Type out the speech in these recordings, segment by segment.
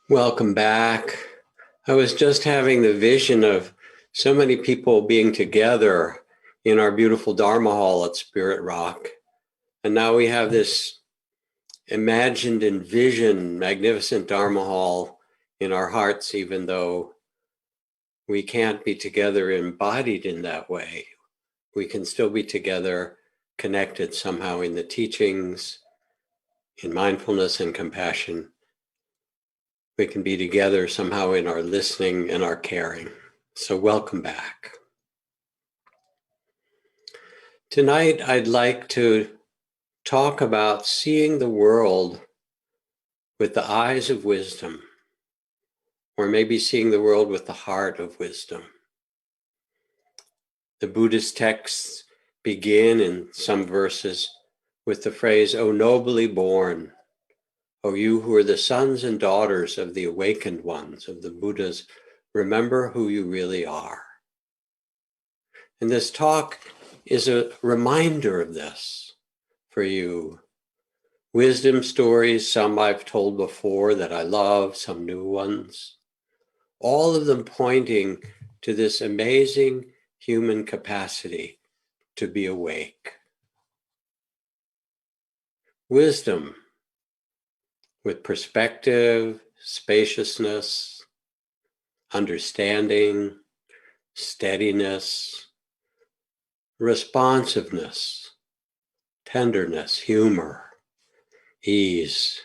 Welcome back. I was just having the vision of so many people being together in our beautiful Dharma hall at Spirit Rock. And now we have this imagined, envisioned, magnificent Dharma hall in our hearts, even though we can't be together embodied in that way. We can still be together, connected somehow in the teachings, in mindfulness and compassion. We can be together somehow in our listening and our caring. So welcome back. Tonight, I'd like to talk about seeing the world with the eyes of wisdom, or maybe seeing the world with the heart of wisdom. The Buddhist texts begin in some verses with the phrase, "O nobly born, O you who are the sons and daughters of the awakened ones, of the Buddhas, remember who you really are." And this talk is a reminder of this for you. Wisdom stories, some I've told before that I love, some new ones, all of them pointing to this amazing human capacity to be awake. Wisdom with perspective, spaciousness, understanding, steadiness, responsiveness, tenderness, humor, ease.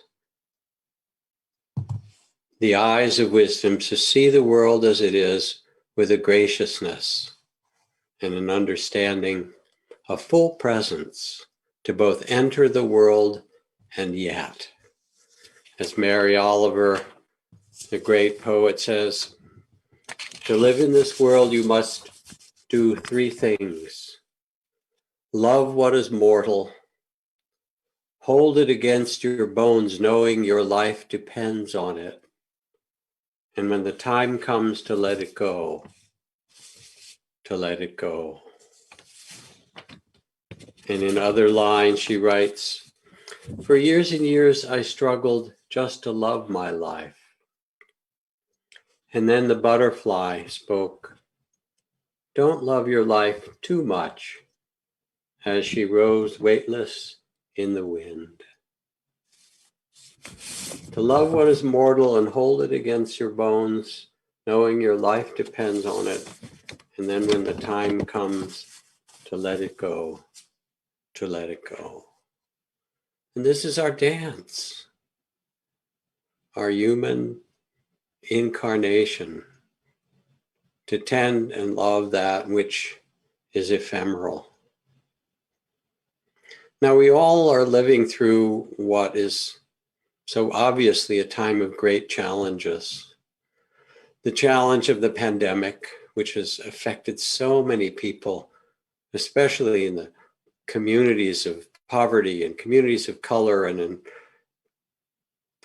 The eyes of wisdom to see the world as it is with a graciousness and an understanding of full presence to both enter the world and yet. As Mary Oliver, the great poet, says, to live in this world you must do three things. Love what is mortal, hold it against your bones knowing your life depends on it, and when the time comes to let it go, to let it go. And in other lines she writes, for years and years I struggled just to love my life. And then the butterfly spoke, don't love your life too much, as she rose weightless in the wind. To love what is mortal and hold it against your bones, knowing your life depends on it, and then when the time comes to let it go, to let it go. And this is our dance, our human incarnation, to tend and love that which is ephemeral. Now, we all are living through what is so obviously a time of great challenges. The challenge of the pandemic, which has affected so many people, especially in the communities of poverty and communities of color and in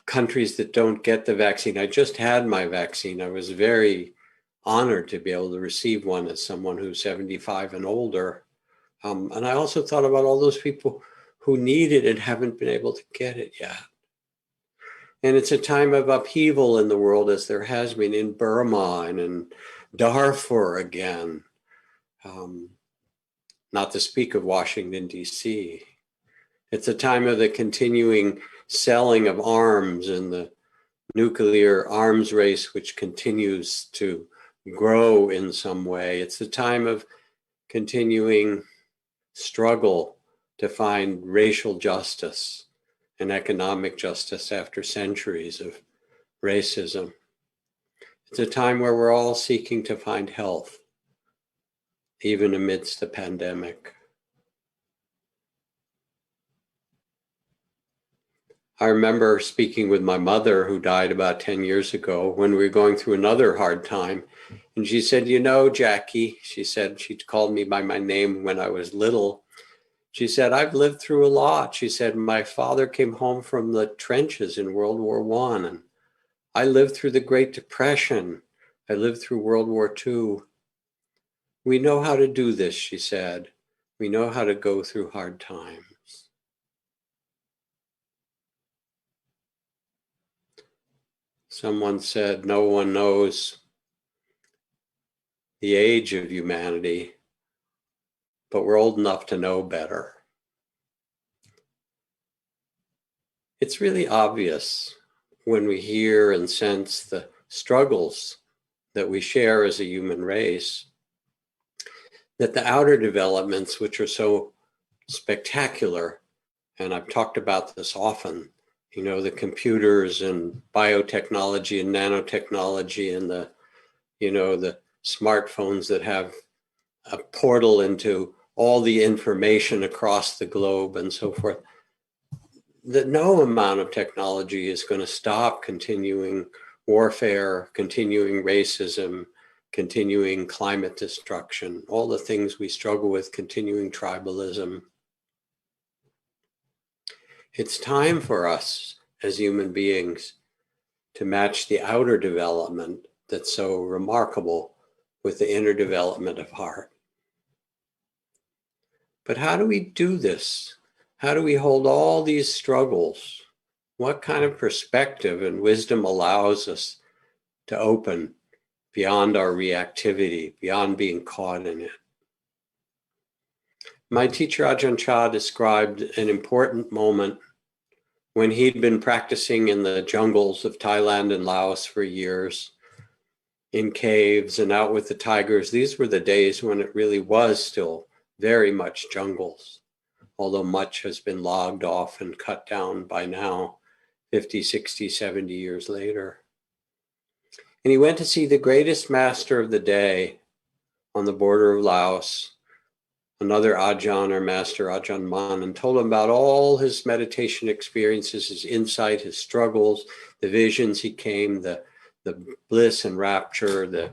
countries that don't get the vaccine. I just had my vaccine. I was very honored to be able to receive one as someone who's 75 and older. And I also thought about all those people who need it and haven't been able to get it yet. And it's a time of upheaval in the world, as there has been in Burma and in Darfur again, not to speak of Washington, D.C. It's a time of the continuing selling of arms and the nuclear arms race, which continues to grow in some way. It's a time of continuing struggle to find racial justice and economic justice after centuries of racism. It's a time where we're all seeking to find health, even amidst the pandemic. I remember speaking with my mother, who died about 10 years ago, when we were going through another hard time. And she said, you know, Jackie, she said, she called me by my name when I was little. She said, I've lived through a lot. She said, my father came home from the trenches in World War I, and I lived through the Great Depression. I lived through World War II. We know how to do this, she said. We know how to go through hard times. Someone said, no one knows the age of humanity, but we're old enough to know better. It's really obvious when we hear and sense the struggles that we share as a human race, that the outer developments, which are so spectacular, and I've talked about this often, you know, the computers and biotechnology and nanotechnology and the, you know, the smartphones that have a portal into all the information across the globe and so forth, that no amount of technology is going to stop continuing warfare, continuing racism, continuing climate destruction, all the things we struggle with, continuing tribalism. It's time for us as human beings to match the outer development that's so remarkable with the inner development of heart. But how do we do this? How do we hold all these struggles? What kind of perspective and wisdom allows us to open beyond our reactivity, beyond being caught in it? My teacher Ajahn Chah described an important moment when he'd been practicing in the jungles of Thailand and Laos for years, in caves and out with the tigers. These were the days when it really was still very much jungles, although much has been logged off and cut down by now, 50, 60, 70 years later. And he went to see the greatest master of the day on the border of Laos, another Ajahn or master, Ajahn Mun, and told him about all his meditation experiences, his insight, his struggles, the visions he came, the bliss and rapture, the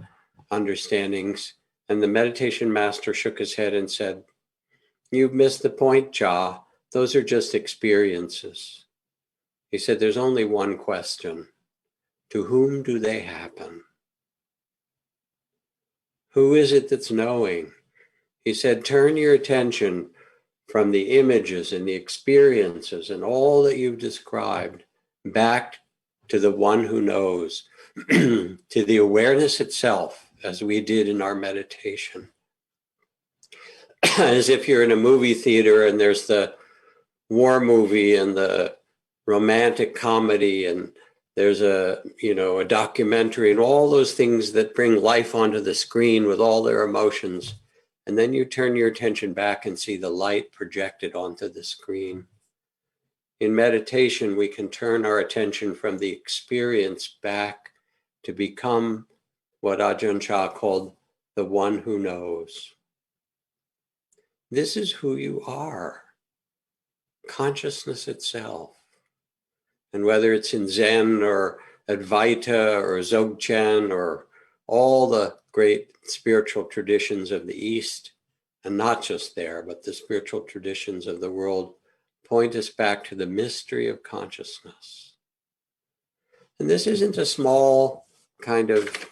understandings. And the meditation master shook his head and said, "You've missed the point, Cha. Those are just experiences." He said, "There's only one question. To whom do they happen? Who is it that's knowing?" He said, "Turn your attention from the images and the experiences and all that you've described back to the one who knows, to the awareness itself, as we did in our meditation." As if you're in a movie theater and there's the war movie and the romantic comedy and there's a documentary and all those things that bring life onto the screen with all their emotions. And then you turn your attention back and see the light projected onto the screen. In meditation, we can turn our attention from the experience back to become what Ajahn Chah called the one who knows. This is who you are, consciousness itself. And whether it's in Zen or Advaita or Dzogchen or all the great spiritual traditions of the East, and not just there, but the spiritual traditions of the world, point us back to the mystery of consciousness. And this isn't a small kind of,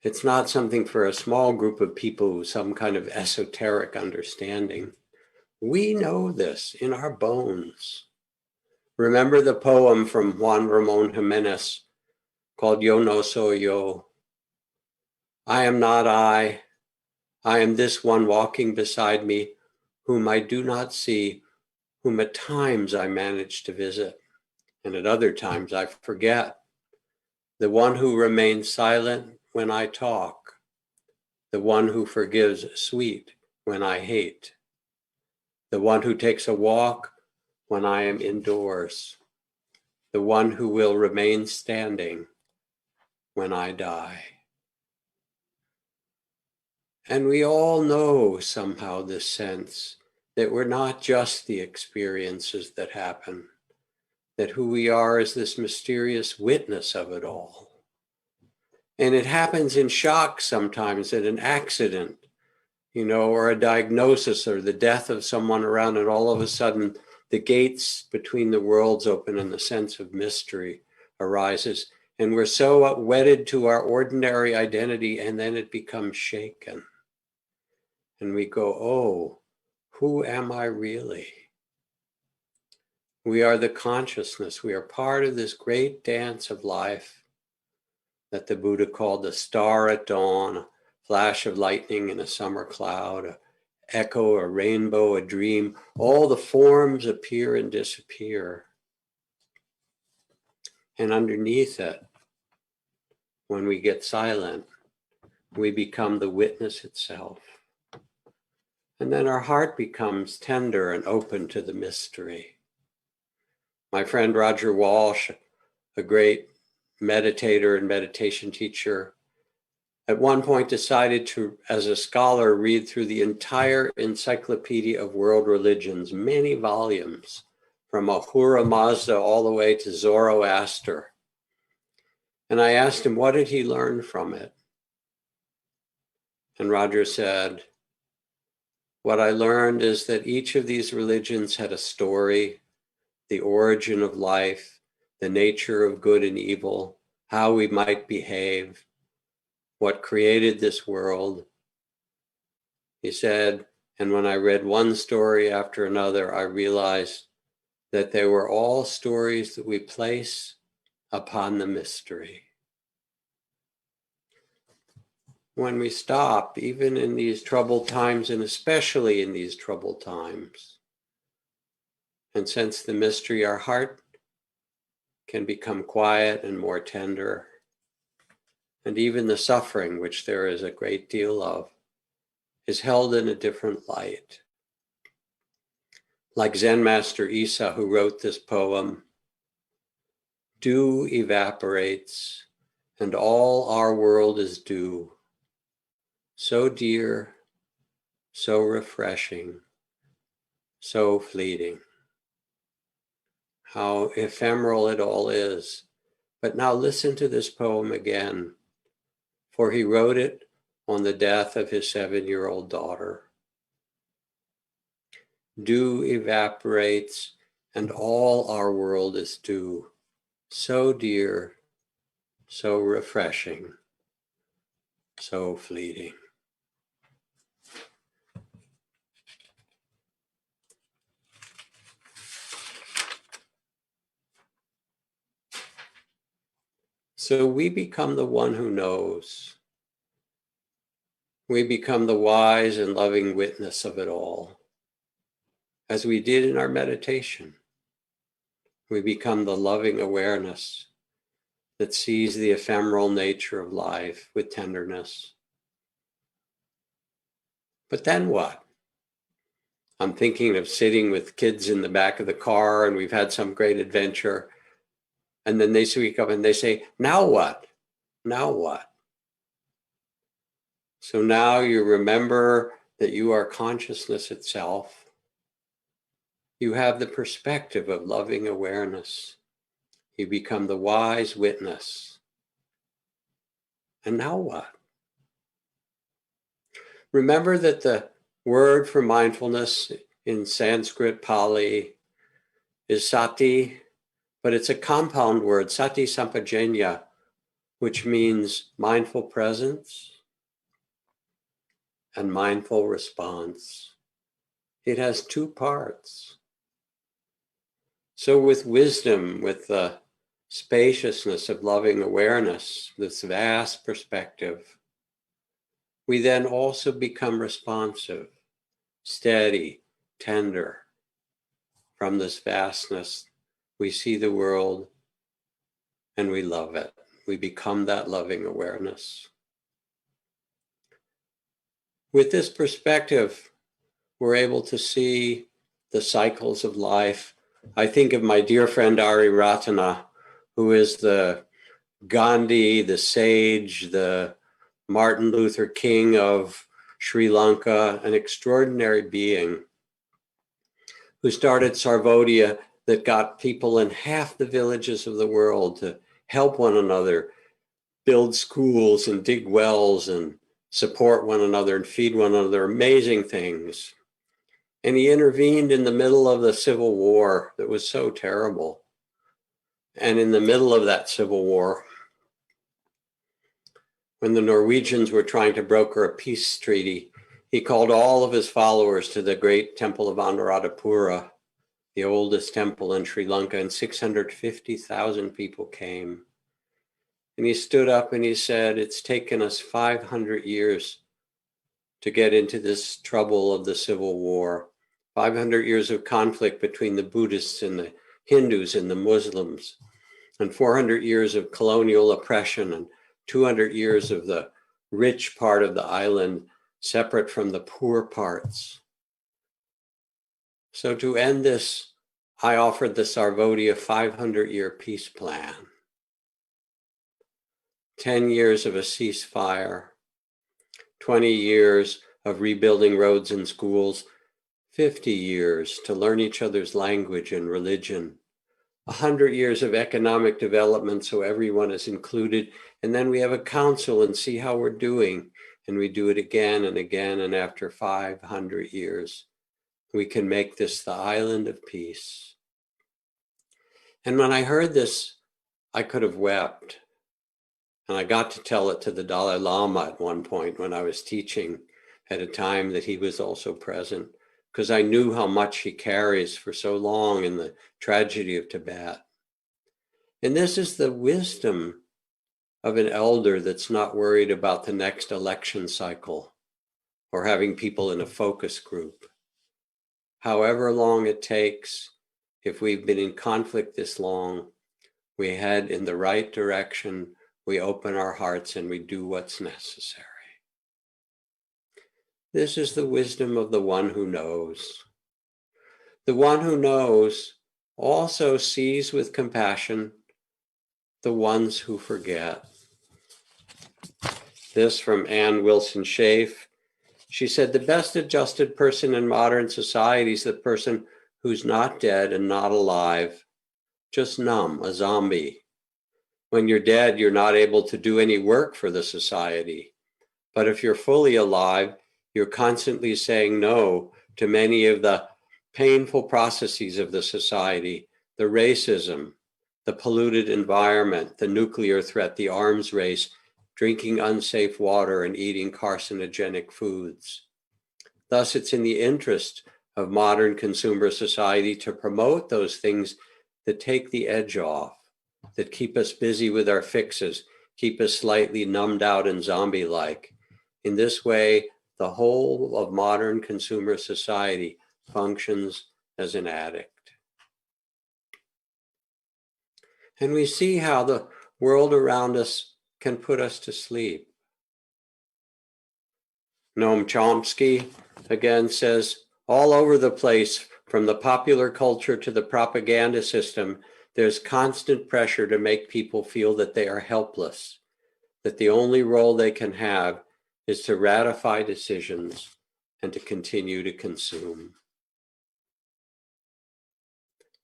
it's not something for a small group of people with some kind of esoteric understanding. We know this in our bones. Remember the poem from Juan Ramon Jimenez called Yo no soy yo. I am not I am this one walking beside me, whom I do not see, whom at times I manage to visit, and at other times I forget. The one who remains silent when I talk, the one who forgives sweet when I hate, the one who takes a walk when I am indoors, the one who will remain standing when I die. And we all know somehow this sense that we're not just the experiences that happen, that who we are is this mysterious witness of it all. And it happens in shock sometimes, in an accident, or a diagnosis or the death of someone around, and all of a sudden the gates between the worlds open and the sense of mystery arises. And we're so wedded to our ordinary identity, and then it becomes shaken. And we go, oh, who am I really? We are the consciousness. We are part of this great dance of life that the Buddha called the star at dawn, a flash of lightning in a summer cloud, an echo, a rainbow, a dream. All the forms appear and disappear. And underneath it, when we get silent, we become the witness itself. And then our heart becomes tender and open to the mystery. My friend Roger Walsh, a great meditator and meditation teacher, at one point decided to, as a scholar, read through the entire Encyclopedia of World Religions, many volumes, from Ahura Mazda all the way to Zoroaster. And I asked him, what did he learn from it? And Roger said, what I learned is that each of these religions had a story, the origin of life, the nature of good and evil, how we might behave, what created this world. He said, and when I read one story after another, I realized that they were all stories that we place upon the mystery. When we stop, even in these troubled times, and especially in these troubled times, and sense the mystery, our heart can become quiet and more tender. And even the suffering, which there is a great deal of, is held in a different light. Like Zen Master Isa, who wrote this poem, dew evaporates, and all our world is dew. So dear, so refreshing, so fleeting. How ephemeral it all is. But now listen to this poem again, for he wrote it on the death of his 7-year-old daughter. Dew evaporates, and all our world is dew. So dear, so refreshing, so fleeting. So we become the one who knows. We become the wise and loving witness of it all. As we did in our meditation, we become the loving awareness that sees the ephemeral nature of life with tenderness. But then what? I'm thinking of sitting with kids in the back of the car and we've had some great adventure. And then they speak up and they say, now what? Now what? So now you remember that you are consciousness itself. You have the perspective of loving awareness. You become the wise witness. And now what? Remember that the word for mindfulness in Sanskrit, Pali, is sati, but it's a compound word, sati sampajanya, which means mindful presence and mindful response. It has two parts. So with wisdom, with the spaciousness of loving awareness, this vast perspective, we then also become responsive, steady, tender. From this vastness, we see the world and we love it. We become that loving awareness. With this perspective, we're able to see the cycles of life. I think of my dear friend Ari Ratana, who is the Gandhi, the sage, the Martin Luther King of Sri Lanka, an extraordinary being who started Sarvodaya that got people in half the villages of the world to help one another, build schools and dig wells and support one another and feed one another, amazing things. And he intervened in the middle of the Civil War that was so terrible. And in the middle of that Civil War, when the Norwegians were trying to broker a peace treaty, he called all of his followers to the great temple of Anuradhapura the oldest temple in Sri Lanka, and 650,000 people came. And he stood up and he said, it's taken us 500 years to get into this trouble of the Civil War, 500 years of conflict between the Buddhists and the Hindus and the Muslims, and 400 years of colonial oppression, and 200 years of the rich part of the island separate from the poor parts. So to end this, I offered the Sarvodaya 500-year peace plan. 10 years of a ceasefire, 20 years of rebuilding roads and schools, 50 years to learn each other's language and religion, 100 years of economic development so everyone is included, and then we have a council and see how we're doing, and we do it again and again, and after 500 years, we can make this the island of peace. And when I heard this, I could have wept. And I got to tell it to the Dalai Lama at one point when I was teaching at a time that he was also present, because I knew how much he carries for so long in the tragedy of Tibet. And this is the wisdom of an elder that's not worried about the next election cycle or having people in a focus group. However long it takes, if we've been in conflict this long, we head in the right direction, we open our hearts and we do what's necessary. This is the wisdom of the one who knows. The one who knows also sees with compassion the ones who forget. This from Anne Wilson Schaaf. She said, the best adjusted person in modern society is the person who's not dead and not alive, just numb, a zombie. When you're dead, you're not able to do any work for the society. But if you're fully alive, you're constantly saying no to many of the painful processes of the society, the racism, the polluted environment, the nuclear threat, the arms race, drinking unsafe water and eating carcinogenic foods. Thus, it's in the interest of modern consumer society to promote those things that take the edge off, that keep us busy with our fixes, keep us slightly numbed out and zombie-like. In this way, the whole of modern consumer society functions as an addict. And we see how the world around us can put us to sleep. Noam Chomsky again says, all over the place, from the popular culture to the propaganda system, there's constant pressure to make people feel that they are helpless, that the only role they can have is to ratify decisions and to continue to consume.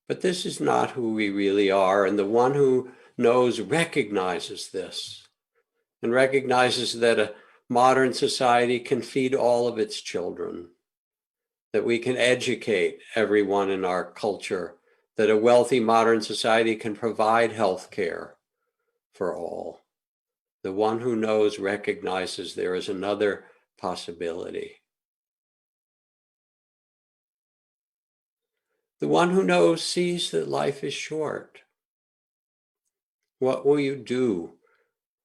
But this is not who we really are, and the one who knows recognizes this and recognizes that a modern society can feed all of its children, that we can educate everyone in our culture, that a wealthy modern society can provide health care for all. The one who knows recognizes there is another possibility. The one who knows sees that life is short. What will you do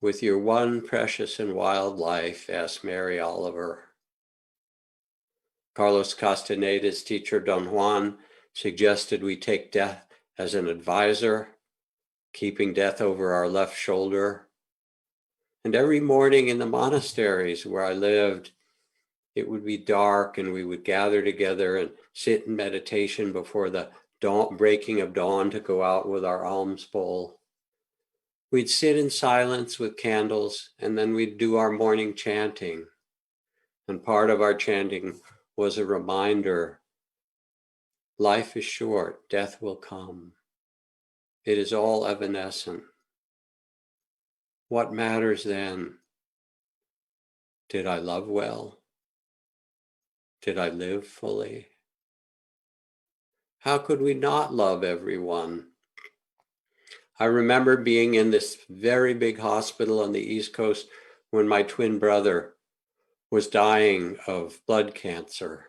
with your one precious and wild life? Asked Mary Oliver. Carlos Castaneda's teacher, Don Juan, suggested we take death as an advisor, keeping death over our left shoulder. And every morning in the monasteries where I lived, it would be dark and we would gather together and sit in meditation before the breaking of dawn to go out with our alms bowl. We'd sit in silence with candles, and then we'd do our morning chanting. And part of our chanting was a reminder, life is short, death will come. It is all evanescent. What matters then? Did I love well? Did I live fully? How could we not love everyone? I remember being in this very big hospital on the East Coast when my twin brother was dying of blood cancer.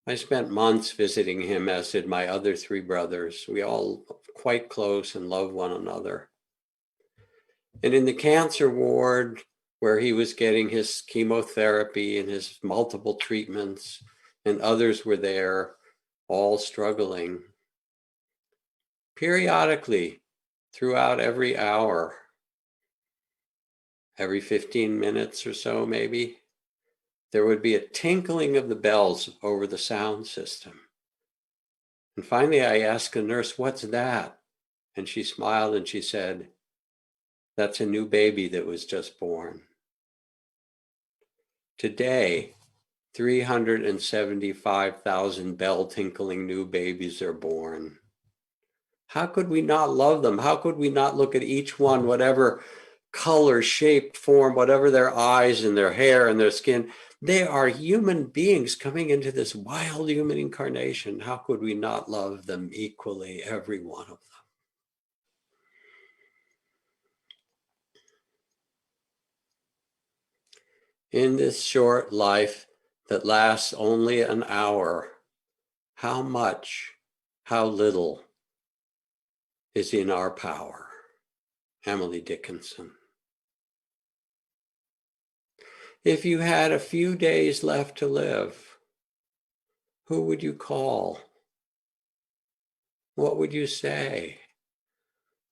I spent months visiting him, as did my other 3 brothers. We all quite close and love one another. And in the cancer ward, where he was getting his chemotherapy and his multiple treatments, and others were there, all struggling. Periodically, throughout every hour, every 15 minutes or so maybe, there would be a tinkling of the bells over the sound system. And finally I asked the nurse, "What's that?" And she smiled and she said, "That's a new baby that was just born." Today, 375,000 bell tinkling new babies are born. How could we not love them? How could we not look at each one, whatever color, shape, form, whatever their eyes and their hair and their skin? They are human beings coming into this wild human incarnation. How could we not love them equally, every one of them? In this short life that lasts only an hour, how much, how little is in our power? Emily Dickinson. If you had a few days left to live, who would you call? What would you say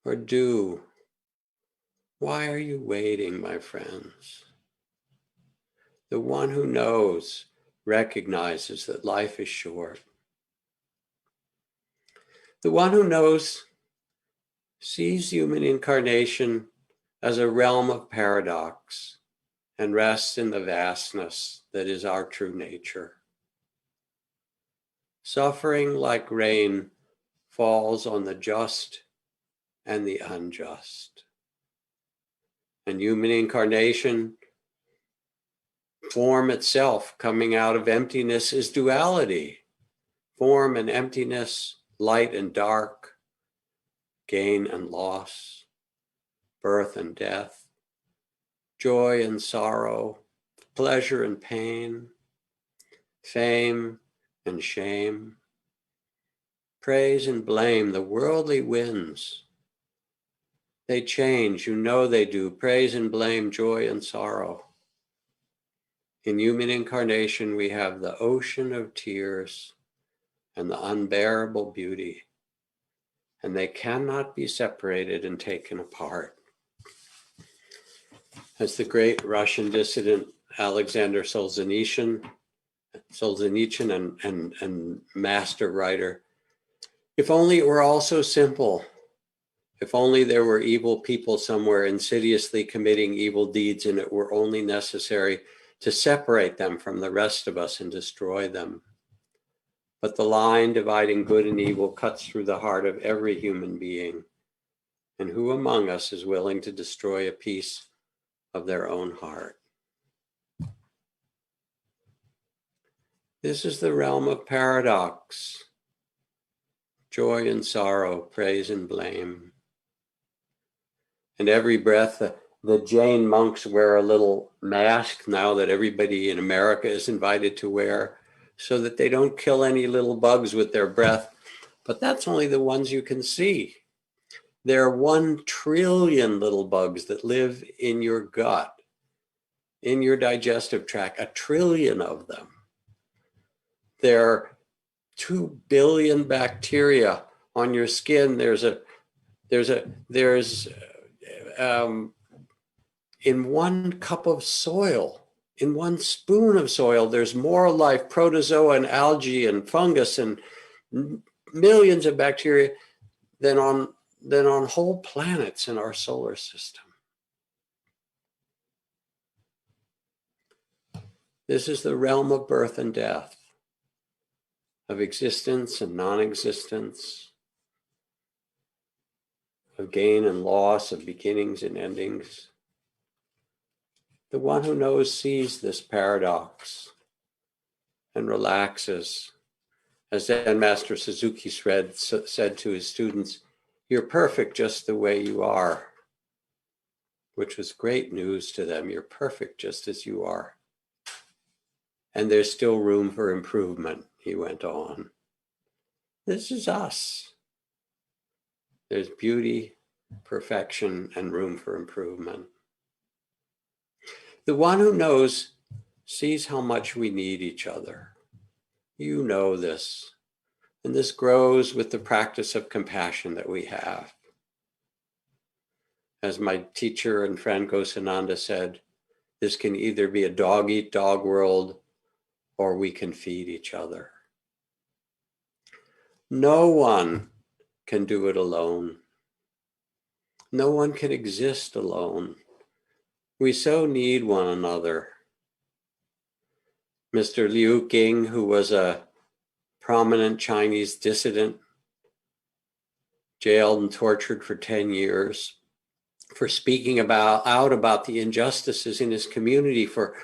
or do? Why are you waiting, my friends? The one who knows recognizes that life is short. The one who knows sees human incarnation as a realm of paradox and rests in the vastness that is our true nature. Suffering like rain falls on the just and the unjust. And human incarnation, form itself coming out of emptiness, is duality. Form and emptiness, light and dark, gain and loss, birth and death, joy and sorrow, pleasure and pain, fame and shame, praise and blame, the worldly winds. They change, you know they do, praise and blame, joy and sorrow. In human incarnation, we have the ocean of tears and the unbearable beauty, and they cannot be separated and taken apart. As the great Russian dissident Alexander Solzhenitsyn and master writer, if only it were all so simple. If only there were evil people somewhere insidiously committing evil deeds, and it were only necessary to separate them from the rest of us and destroy them. But the line dividing good and evil cuts through the heart of every human being. And who among us is willing to destroy a piece of their own heart? This is the realm of paradox, joy and sorrow, praise and blame. And every breath, the Jain monks wear a little mask now that everybody in America is invited to wear, so that they don't kill any little bugs with their breath. But that's only the ones you can see. There are 1 trillion little bugs that live in your gut, in your digestive tract, 1 trillion of them. There are 2 billion bacteria on your skin. In 1 cup of soil, in 1 spoon of soil, there's more life, protozoa and algae and fungus and millions of bacteria than on whole planets in our solar system. This is the realm of birth and death, of existence and non-existence, of gain and loss, of beginnings and endings. The one who knows sees this paradox and relaxes. As Zen Master Suzuki said to his students, "You're perfect just the way you are," which was great news to them. You're perfect just as you are. And there's still room for improvement. he went on. This is us. There's beauty, perfection, and room for improvement. The one who knows sees how much we need each other. You know this, and this grows with the practice of compassion that we have. As my teacher and friend 𝐜𝐭 said, this can either be a dog-eat-dog world, or we can feed each other. No one can do it alone. No one can exist alone. We so need one another. Mr. 𝐤𝐤𝐭𝐡, who was a prominent Chinese dissident, jailed and tortured for 10 years, for speaking out about the injustices in his community, for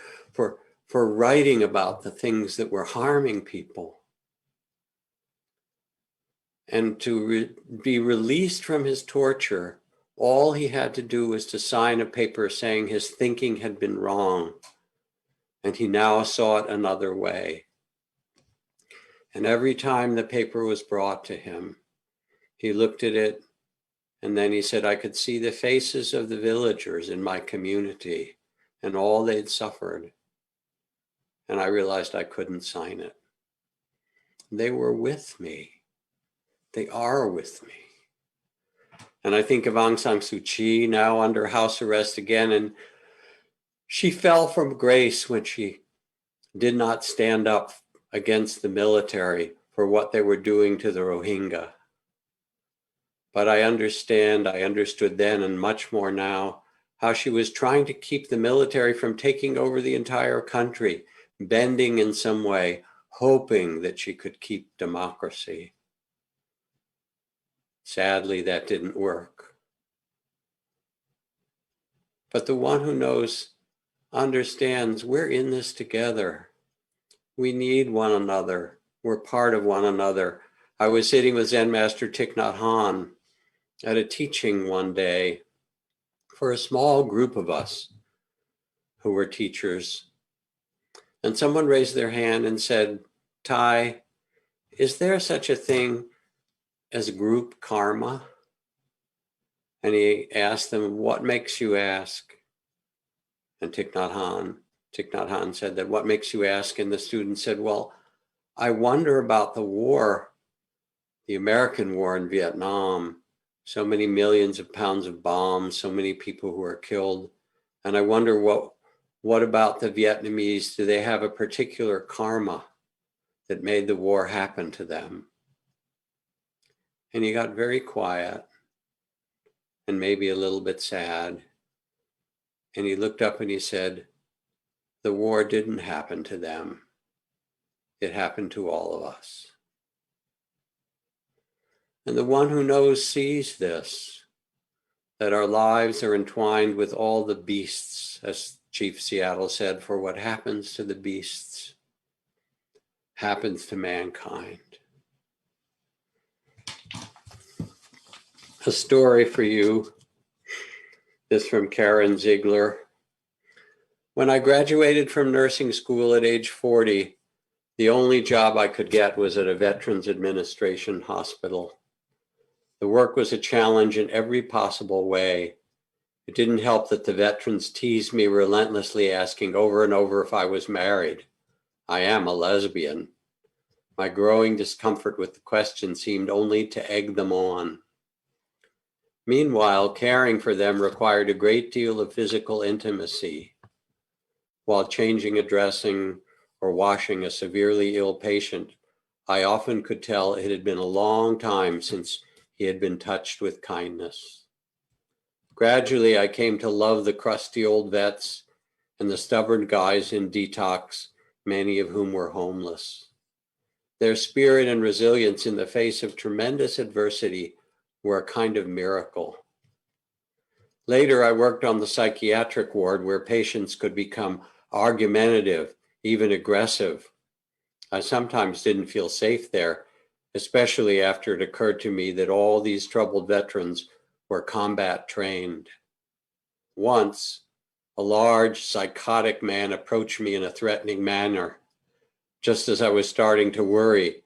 writing about the things that were harming people. And to be released from his torture, all he had to do was to sign a paper saying his thinking had been wrong, and he now saw it another way. And every time the paper was brought to him, he looked at it, and then he said, I could see the faces of the villagers in my community and all they'd suffered. And I realized I couldn't sign it. They were with me. They are with me. And I think of 𝐼𝐚𝐸𝐴𝐚, now under house arrest again, and she fell from grace when she did not stand up against the military for what they were doing to the Rohingya. But I understood then and much more now, how she was trying to keep the military from taking over the entire country, bending in some way, hoping that she could keep democracy. Sadly, that didn't work. But the one who knows understands we're in this together. We need one another. We're part of one another. I was sitting with Zen Master 𝐼𝐚𝐸𝐴𝐚 at a teaching one day for a small group of us who were teachers. And someone raised their hand and said, Thay, is there such a thing as group karma? And he asked them, what makes you ask? And Thich Nhat Hanh said that, what makes you ask? And the student said, well, I wonder about the war, the American war in Vietnam. So many millions of pounds of bombs, so many people who are killed. And I wonder what about the Vietnamese? Do they have a particular karma that made the war happen to them? And he got very quiet and maybe a little bit sad. And he looked up and he said, the war didn't happen to them. It happened to all of us. And the one who knows sees this, that our lives are entwined with all the beasts, as Chief Seattle said, for what happens to the beasts happens to mankind. A story for you, this from Karen Ziegler. When I graduated from nursing school at age 40, the only job I could get was at a Veterans Administration hospital. The work was a challenge in every possible way. It didn't help that the veterans teased me relentlessly, asking over and over if I was married. I am a lesbian. My growing discomfort with the question seemed only to egg them on. Meanwhile, caring for them required a great deal of physical intimacy. While changing a dressing or washing a severely ill patient, I often could tell it had been a long time since he had been touched with kindness. Gradually, I came to love the crusty old vets and the stubborn guys in detox, many of whom were homeless. Their spirit and resilience in the face of tremendous adversity were a kind of miracle. Later, I worked on the psychiatric ward where patients could become argumentative, even aggressive. I sometimes didn't feel safe there, especially after it occurred to me that all these troubled veterans were combat trained. Once, a large psychotic man approached me in a threatening manner. Just as I was starting to worry,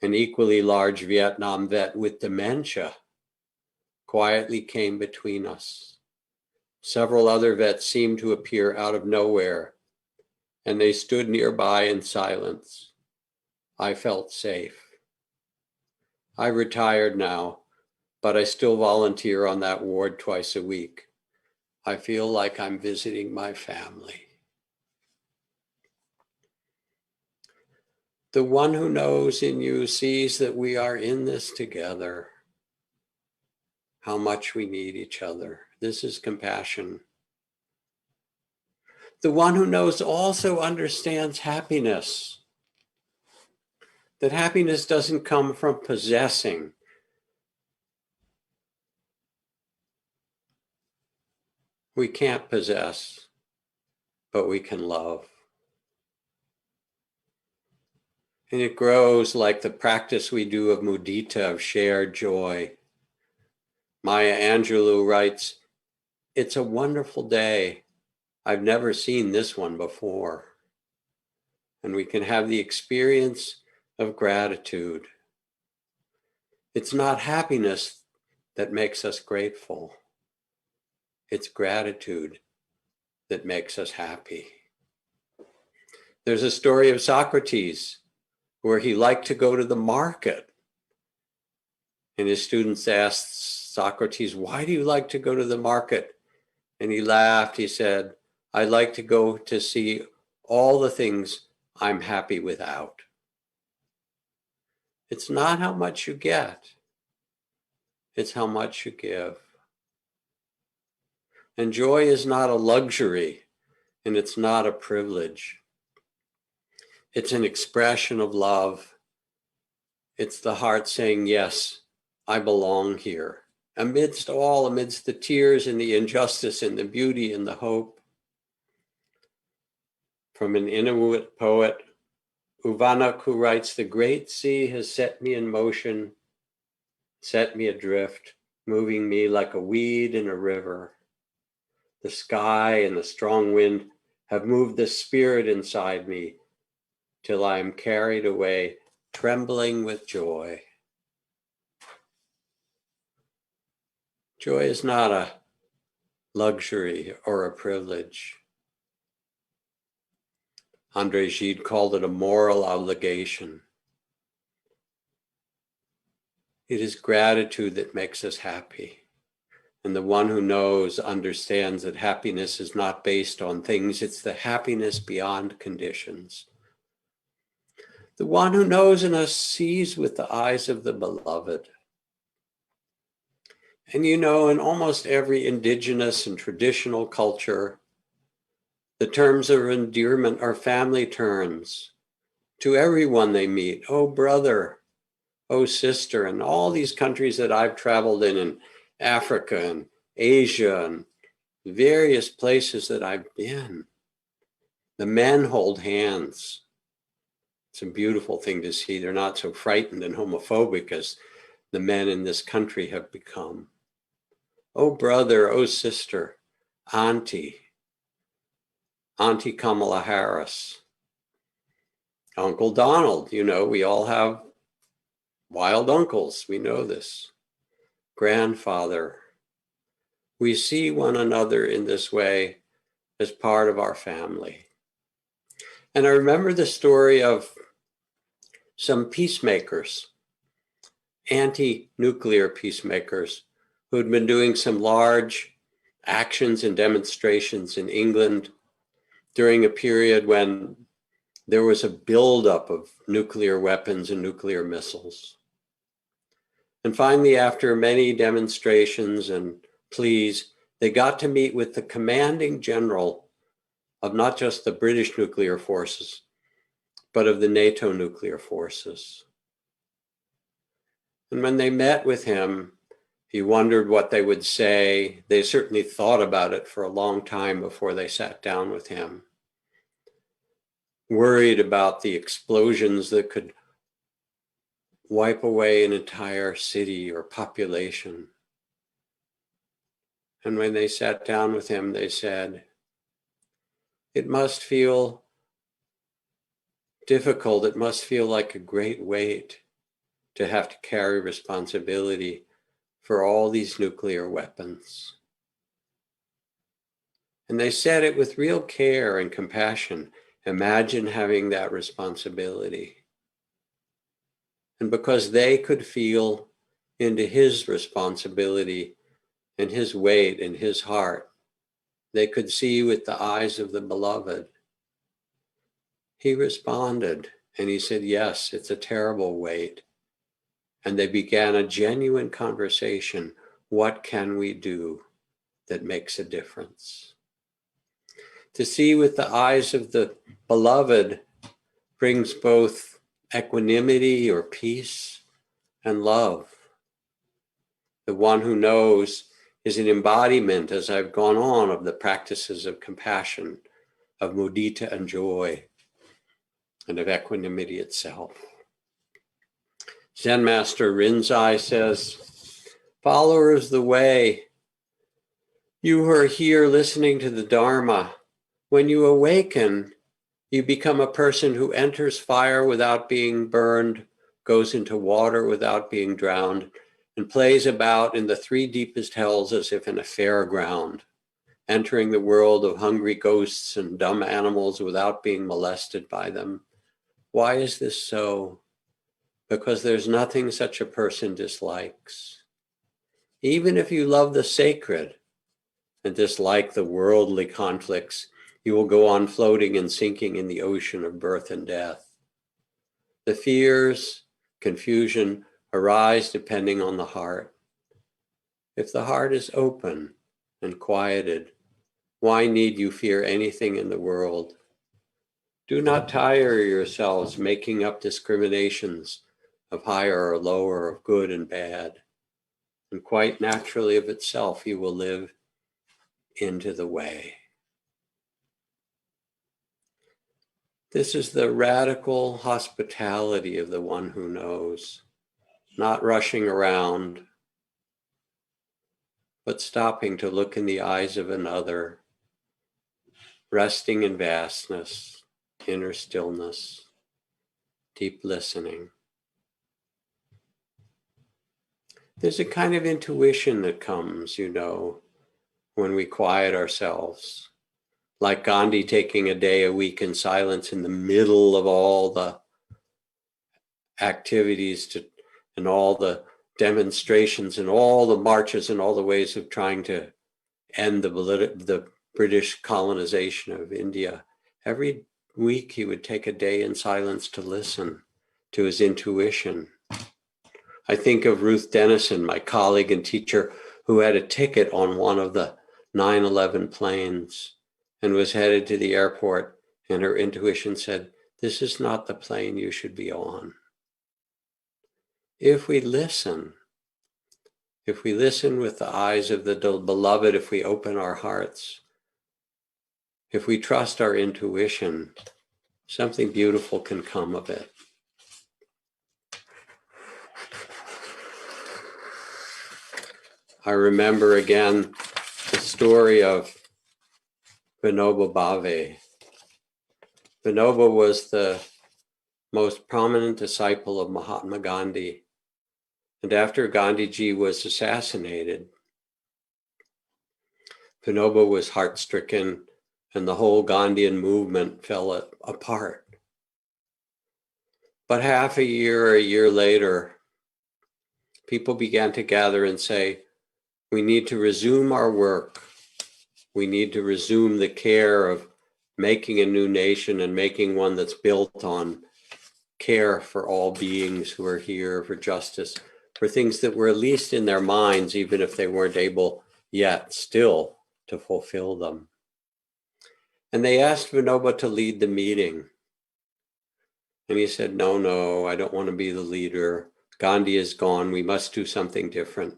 an equally large Vietnam vet with dementia quietly came between us. Several other vets seemed to appear out of nowhere, and they stood nearby in silence. I felt safe. I retired now, but I still volunteer on that ward twice a week. I feel like I'm visiting my family. The one who knows in you sees that we are in this together, how much we need each other. This is compassion. The one who knows also understands happiness, that happiness doesn't come from possessing. We can't possess, but we can love. And it grows like the practice we do of mudita, of shared joy. Maya Angelou writes, "It's a wonderful day. I've never seen this one before." And we can have the experience of gratitude. It's not happiness that makes us grateful. It's gratitude that makes us happy. There's a story of Socrates where he liked to go to the market. And his students asked Socrates, "Why do you like to go to the market?" And he laughed. He said, "I like to go to see all the things I'm happy without." It's not how much you get, it's how much you give. And joy is not a luxury, and it's not a privilege. It's an expression of love. It's the heart saying, "Yes, I belong here." Amidst the tears and the injustice and the beauty and the hope. From an Inuit poet, 𝐤𝐤𝐿, who writes, "The great sea has set me in motion, set me adrift, moving me like a weed in a river. The sky and the strong wind have moved the spirit inside me till I am carried away, trembling with joy." Joy is not a luxury or a privilege. Andreas 𝐜𝐸 called it a moral obligation. It is gratitude that makes us happy. And the one who knows understands that happiness is not based on things, it's the happiness beyond conditions. The one who knows in us sees with the eyes of the beloved. And you know, in almost every indigenous and traditional culture, the terms of endearment are family terms to everyone they meet. "Oh, brother, oh, sister," and all these countries that I've traveled in Africa and Asia and various places that I've been. The men hold hands. It's a beautiful thing to see. They're not so frightened and homophobic as the men in this country have become. "Oh, brother, oh, sister, auntie Kamala Harris, Uncle Donald." You know, we all have wild uncles. We know this. Grandfather. We see one another in this way as part of our family. And I remember the story of some peacemakers, anti-nuclear peacemakers, who had been doing some large actions and demonstrations in England during a period when there was a buildup of nuclear weapons and nuclear missiles. And finally, after many demonstrations and pleas, they got to meet with the commanding general of not just the British nuclear forces, but of the NATO nuclear forces. And when they met with him, he wondered what they would say. They certainly thought about it for a long time before they sat down with him, worried about the explosions that could wipe away an entire city or population. And when they sat down with him, they said, "It must feel difficult, it must feel like a great weight to have to carry responsibility for all these nuclear weapons. And they said it with real care and compassion. Imagine having that responsibility. And because they could feel into his responsibility and his weight in his heart, they could see with the eyes of the beloved. He responded and he said, yes, it's a terrible weight. And they began a genuine conversation. What can we do that makes a difference? To see with the eyes of the beloved brings both equanimity or peace and love. The one who knows is an embodiment, as I've gone on, of the practices of compassion, of mudita and joy, and of equanimity itself. Zen Master Rinzai says, followers of the way, you who are here listening to the Dharma, when you awaken, you become a person who enters fire without being burned, goes into water without being drowned, and plays about in the three deepest hells as if in a fairground, entering the world of hungry ghosts and dumb animals without being molested by them. Why is this so? Because there's nothing such a person dislikes. Even if you love the sacred and dislike the worldly conflicts, you will go on floating and sinking in the ocean of birth and death. The fears, confusion arise depending on the heart. If the heart is open and quieted, why need you fear anything in the world? Do not tire yourselves making up discriminations of higher or lower, of good and bad. And quite naturally of itself, you will live into the way. This is the radical hospitality of the one who knows, not rushing around, but stopping to look in the eyes of another, resting in vastness, inner stillness, deep listening. There's a kind of intuition that comes, when we quiet ourselves. Like Gandhi taking a day a week in silence in the middle of all the activities and all the demonstrations and all the marches and all the ways of trying to end the British colonization of India. Every week he would take a day in silence to listen to his intuition. I think of Ruth Dennison, my colleague and teacher, who had a ticket on one of the 9/11 planes and was headed to the airport, and her intuition said, this is not the plane you should be on. If we listen with the eyes of the beloved, if we open our hearts, if we trust our intuition, something beautiful can come of it. I remember again the story of Vinoba Bhave. Vinoba was the most prominent disciple of Mahatma Gandhi. And after Gandhiji was assassinated, Vinoba was heart-stricken and the whole Gandhian movement fell apart. But half a year later, people began to gather and say, we need to resume our work. We need to resume the care of making a new nation and making one that's built on care for all beings who are here, for justice, for things that were at least in their minds, even if they weren't able yet still to fulfill them. And they asked Vinoba to lead the meeting. And he said, no, I don't want to be the leader. Gandhi is gone. We must do something different.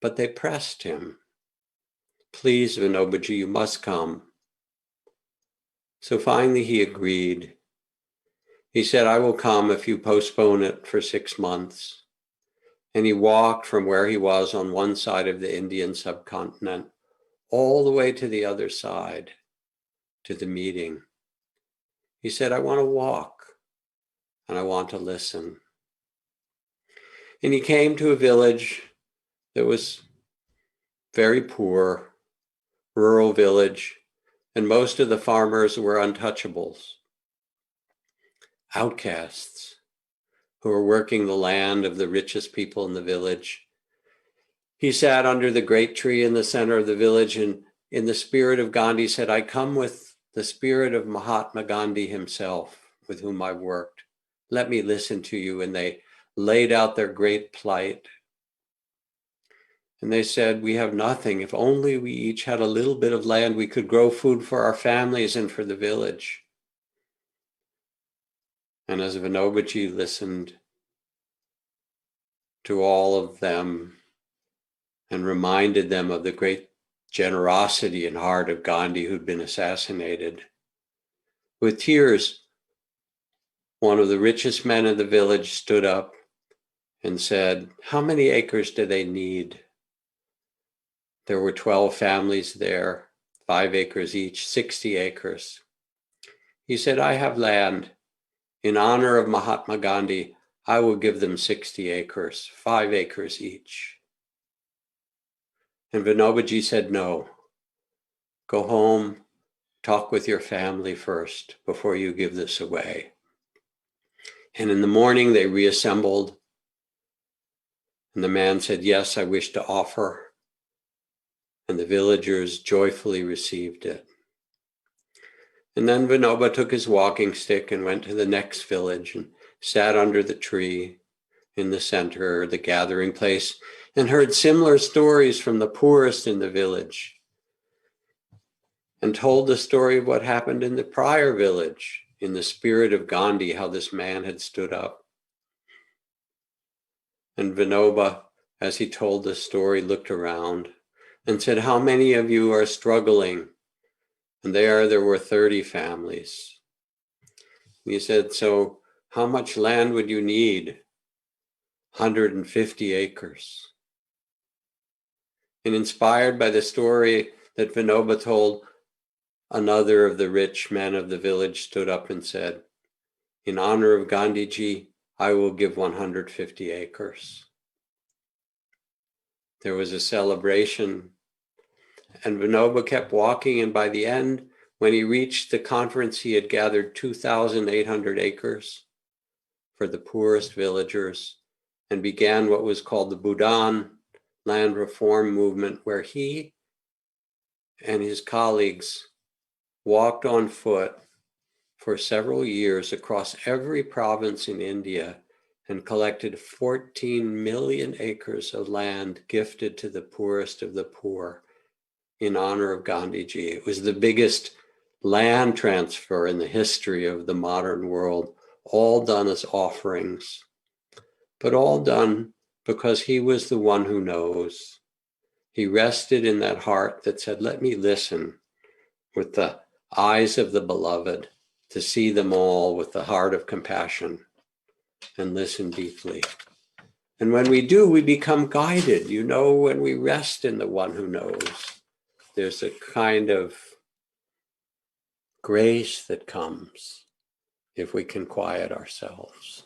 But they pressed him. Please, Vinobaji, you must come. So finally he agreed. He said, I will come if you postpone it for 6 months. And he walked from where he was on one side of the Indian subcontinent all the way to the other side, to the meeting. He said, I want to walk. and I want to listen. And he came to a village that was very poor, rural village, and most of the farmers were untouchables, outcasts who were working the land of the richest people in the village. He sat under the great tree in the center of the village, and in the spirit of Gandhi said, I come with the spirit of Mahatma Gandhi himself, with whom I worked. Let me listen to you. And they laid out their great plight. And they said, we have nothing. If only we each had a little bit of land, we could grow food for our families and for the village. And as Vinobaji listened to all of them and reminded them of the great generosity and heart of Gandhi, who'd been assassinated, with tears, one of the richest men in the village stood up and said, how many acres do they need? There were 12 families there, 5 acres each, 60 acres. He said, I have land. In honor of Mahatma Gandhi, I will give them 60 acres, 5 acres each. And Vinobaji said, no, go home, talk with your family first before you give this away. And in the morning they reassembled. And the man said, yes, I wish to offer. And the villagers joyfully received it. And then Vinoba took his walking stick and went to the next village and sat under the tree in the center, the gathering place, and heard similar stories from the poorest in the village, and told the story of what happened in the prior village, in the spirit of Gandhi, how this man had stood up. And Vinoba, as he told the story, looked around and said, how many of you are struggling? And there were 30 families. He said, so how much land would you need? 150 acres. And inspired by the story that Vinoba told, another of the rich men of the village stood up and said, in honor of Gandhiji, I will give 150 acres. There was a celebration, and Vinoba kept walking, and by the end, when he reached the conference, he had gathered 2,800 acres for the poorest villagers and began what was called the Bhudan land reform movement, where he and his colleagues walked on foot for several years across every province in India and collected 14 million acres of land gifted to the poorest of the poor in honor of Gandhiji. It was the biggest land transfer in the history of the modern world, all done as offerings, but all done because he was the one who knows. He rested in that heart that said, let me listen with the eyes of the beloved, to see them all with the heart of compassion and listen deeply. And when we do, we become guided. You know, when we rest in the one who knows, there's a kind of grace that comes if we can quiet ourselves.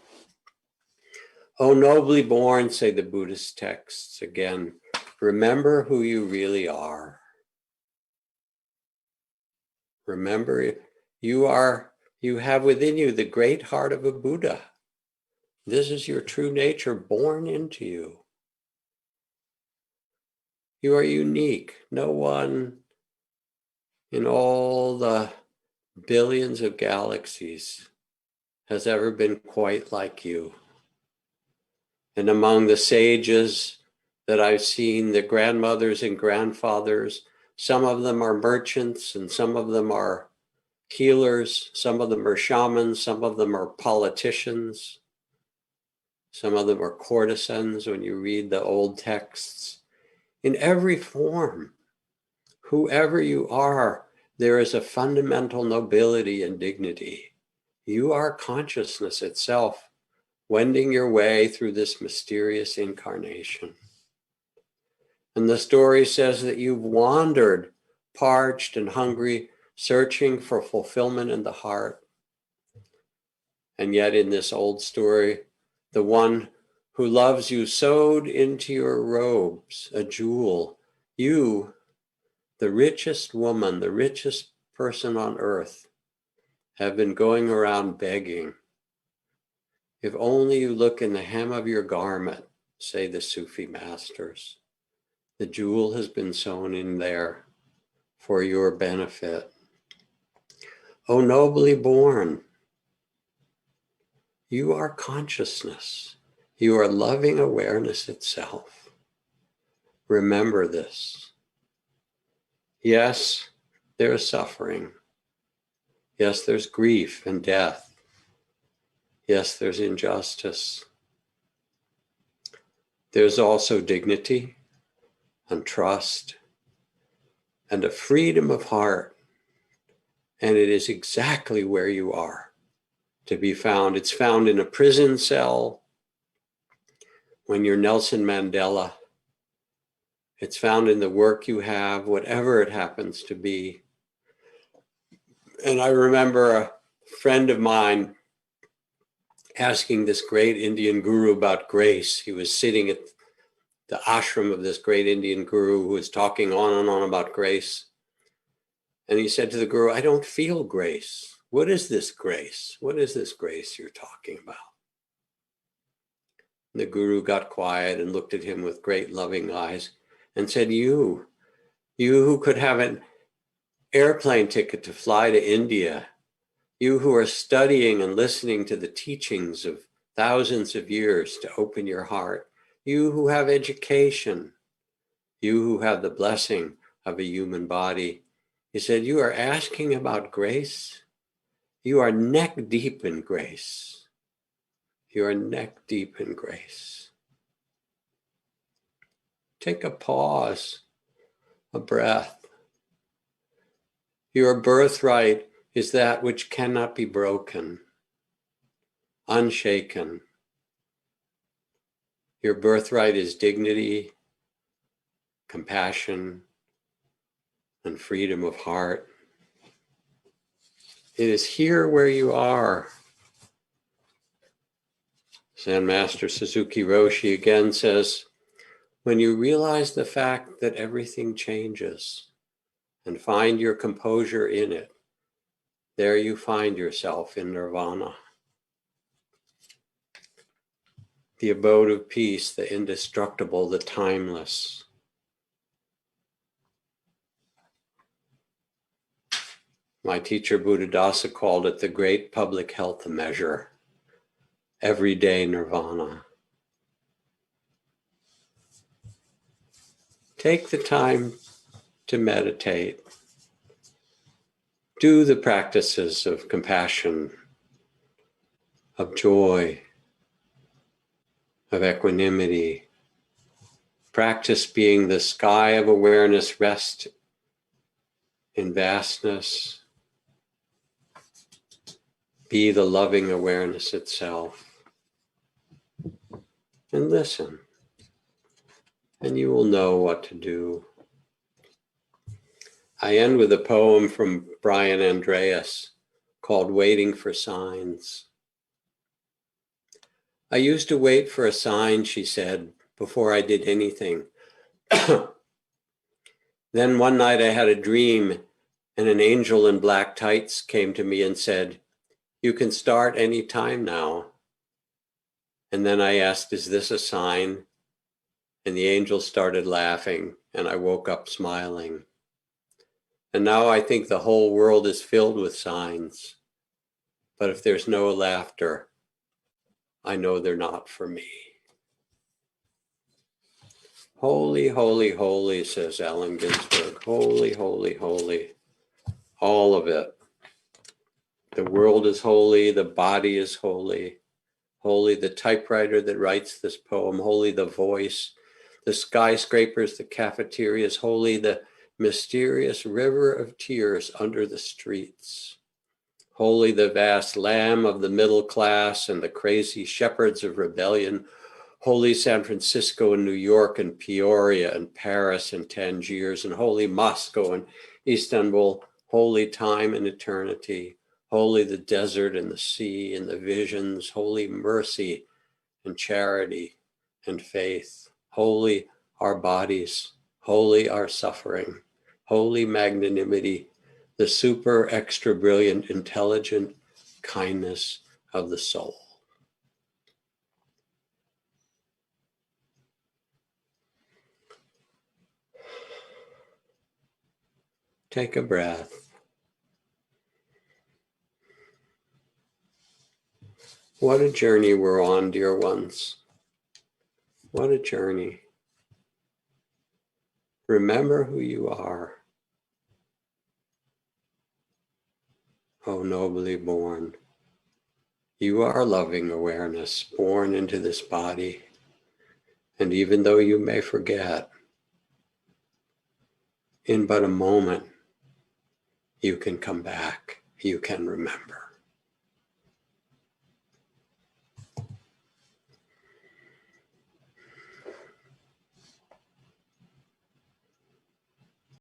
O nobly born, say the Buddhist texts again, remember who you really are. Remember, you have within you the great heart of a Buddha. This is your true nature born into you. You are unique. No one in all the billions of galaxies has ever been quite like you. And among the sages that I've seen, the grandmothers and grandfathers, some of them are merchants and some of them are healers, some of them are shamans, some of them are politicians, some of them are courtesans when you read the old texts. In every form, whoever you are, there is a fundamental nobility and dignity. You are consciousness itself, wending your way through this mysterious incarnation. And the story says that you've wandered, parched and hungry, searching for fulfillment in the heart. And yet in this old story, the one who loves you sewed into your robes a jewel. You, the richest woman, the richest person on earth, have been going around begging. If only you look in the hem of your garment, say the Sufi masters, the jewel has been sewn in there for your benefit. O nobly born, you are consciousness. You are loving awareness itself. Remember this. Yes, there is suffering. Yes, there's grief and death. Yes, there's injustice. There's also dignity and trust and a freedom of heart. And it is exactly where you are to be found. It's found in a prison cell when you're Nelson Mandela. It's found in the work you have, whatever it happens to be. And I remember a friend of mine asking this great Indian guru about grace. He was sitting at the ashram of this great Indian guru who was talking on and on about grace. And he said to the guru, I don't feel grace. What is this grace? What is this grace you're talking about? And the guru got quiet and looked at him with great loving eyes and said, you who could have an airplane ticket to fly to India, you who are studying and listening to the teachings of thousands of years to open your heart, you who have education, you who have the blessing of a human body. He said, you are asking about grace? You are neck deep in grace. You are neck deep in grace. Take a pause, a breath. Your birthright is that which cannot be broken, unshaken. Your birthright is dignity, compassion, and freedom of heart. It is here where you are. Zen Master Suzuki Roshi again says, when you realize the fact that everything changes and find your composure in it, there you find yourself in nirvana. The abode of peace, the indestructible, the timeless. My teacher Buddhadasa called it the great public health measure, everyday nirvana. Take the time to meditate. Do the practices of compassion, of joy, of equanimity. Practice being the sky of awareness, rest in vastness. Be the loving awareness itself. And listen, and you will know what to do. I end with a poem from Brian Andreas called Waiting for Signs. I used to wait for a sign, she said, before I did anything. Then one night I had a dream and an angel in black tights came to me and said, you can start any time now. And then I asked, is this a sign? And the angel started laughing and I woke up smiling. And now I think the whole world is filled with signs. But if there's no laughter, I know they're not for me. Holy, holy, holy, says Allen Ginsberg. Holy, holy, holy. All of it. The world is holy, the body is holy. Holy the typewriter that writes this poem. Holy the voice, the skyscrapers, the cafeterias. Holy the mysterious river of tears under the streets. Holy the vast lamb of the middle class and the crazy shepherds of rebellion. Holy San Francisco and New York and Peoria and Paris and Tangiers and holy Moscow and Istanbul. Holy time and eternity. Holy the desert and the sea and the visions. Holy mercy and charity and faith. Holy our bodies. Holy our suffering. Holy magnanimity, the super extra brilliant intelligent kindness of the soul. Take a breath. What a journey we're on, dear ones. What a journey. Remember who you are. Oh, nobly born. You are loving awareness, born into this body. And even though you may forget, in but a moment, you can come back. You can remember.